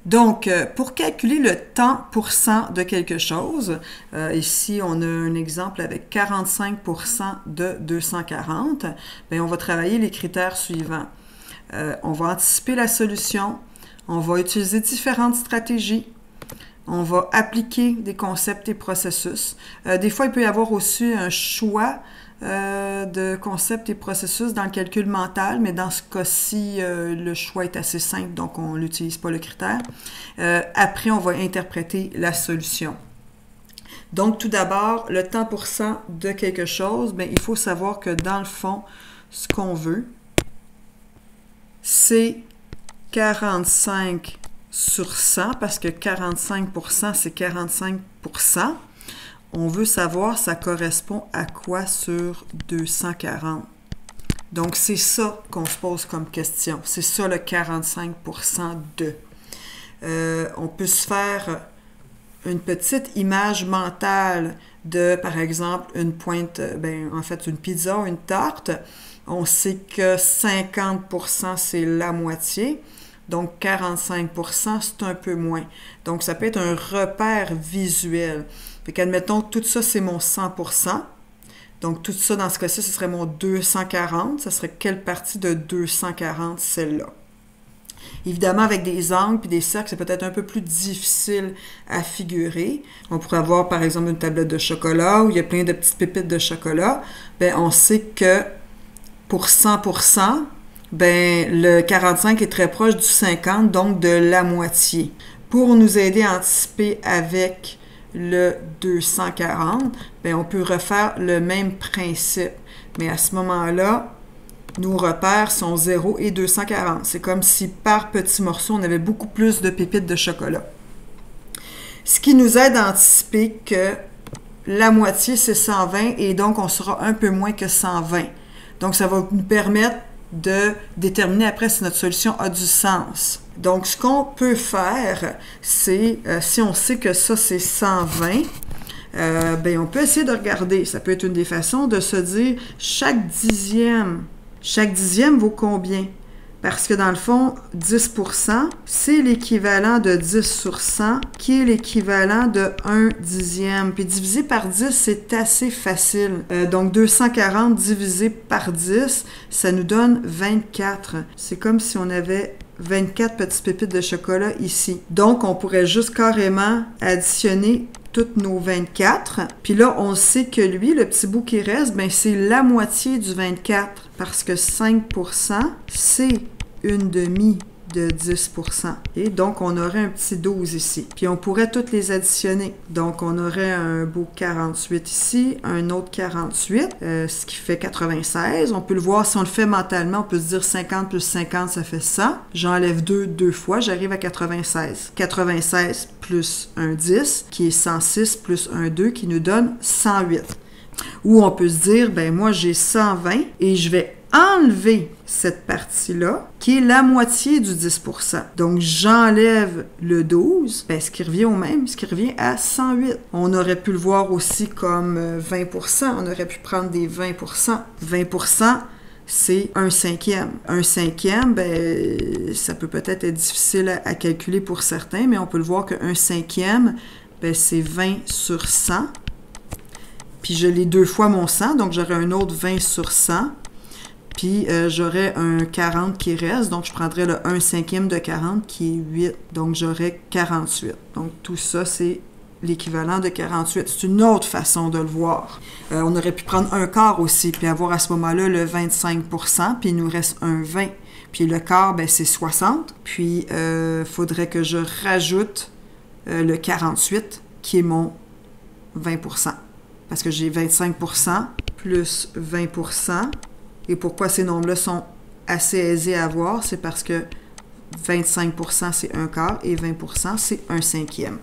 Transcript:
Donc, pour calculer le temps % de quelque chose, ici on a un exemple avec 45% de 240, bien, on va travailler les critères suivants. On va anticiper la solution, on va utiliser différentes stratégies, on va appliquer des concepts et processus. Des fois, il peut y avoir aussi un choix de concepts et processus dans le calcul mental, mais dans ce cas-ci, le choix est assez simple, donc on n'utilise pas le critère. Après, on va interpréter la solution. Donc, tout d'abord, le temps % de quelque chose, bien, il faut savoir que dans le fond, ce qu'on veut, c'est 45 sur 100, parce que 45%, c'est 45%. On veut savoir ça correspond à quoi sur 240. Donc, c'est ça qu'on se pose comme question. C'est ça le 45% de. On peut se faire une petite image mentale de, par exemple, une pointe, en fait, une pizza, une tarte. On sait que 50%, c'est la moitié. Donc, 45%, c'est un peu moins. Donc, ça peut être un repère visuel. Fait qu'admettons, tout ça, c'est mon 100%. Donc, tout ça, dans ce cas-ci, ce serait mon 240. Ça serait quelle partie de 240, celle-là? Évidemment, avec des angles et des cercles, c'est peut-être un peu plus difficile à figurer. On pourrait avoir, par exemple, une tablette de chocolat où il y a plein de petites pépites de chocolat. Bien, on sait que pour 100%, ben, le 45 est très proche du 50, donc de la moitié. Pour nous aider à anticiper avec le 240, ben, on peut refaire le même principe. Mais à ce moment-là, nos repères sont 0 et 240. C'est comme si par petit morceau, on avait beaucoup plus de pépites de chocolat. Ce qui nous aide à anticiper que la moitié, c'est 120 et donc on sera un peu moins que 120. Donc, ça va nous permettre de déterminer après si notre solution a du sens. Donc, ce qu'on peut faire, c'est, si on sait que ça, c'est 120, ben, on peut essayer de regarder. Ça peut être une des façons de se dire chaque dixième vaut combien? Parce que dans le fond, 10%, c'est l'équivalent de 10 sur 100, qui est l'équivalent de 1 dixième. Puis divisé par 10, c'est assez facile. Donc 240 divisé par 10, ça nous donne 24. C'est comme si on avait 24 petites pépites de chocolat ici. Donc, on pourrait juste carrément additionner toutes nos 24. Puis là, on sait que lui, le petit bout qui reste, ben c'est la moitié du 24 parce que 5%, c'est une demi de 10%. Et donc, on aurait un petit 12 ici. Puis, on pourrait toutes les additionner. Donc, on aurait un beau 48 ici, un autre 48, ce qui fait 96. On peut le voir, si on le fait mentalement, on peut se dire 50 plus 50, ça fait 100. J'enlève 2 deux fois, j'arrive à 96. 96 plus un 10, qui est 106, plus un 2, qui nous donne 108. Ou on peut se dire, ben moi, j'ai 120 et je vais enlever cette partie-là, qui est la moitié du 10%. Donc, j'enlève le 12, ben, ce qui revient au même, ce qui revient à 108. On aurait pu le voir aussi comme 20%. On aurait pu prendre des 20%. 20%, c'est un cinquième. Un cinquième, ben, ça peut peut-être être difficile à calculer pour certains, mais on peut le voir qu'un cinquième, ben, c'est 20 sur 100. Puis, je l'ai deux fois mon 100, donc j'aurai un autre 20 sur 100. Puis, j'aurais un 40 qui reste, donc je prendrais le 1 cinquième de 40 qui est 8. Donc, j'aurais 48. Donc, tout ça, c'est l'équivalent de 48. C'est une autre façon de le voir. On aurait pu prendre un quart aussi, puis avoir à ce moment-là le 25%, puis il nous reste un 20. Puis, le quart, ben, c'est 60. Puis, il faudrait que je rajoute le 48, qui est mon 20%. Parce que j'ai 25% plus 20%. Et pourquoi ces nombres-là sont assez aisés à voir? C'est parce que 25%, c'est un quart et 20%, c'est un cinquième.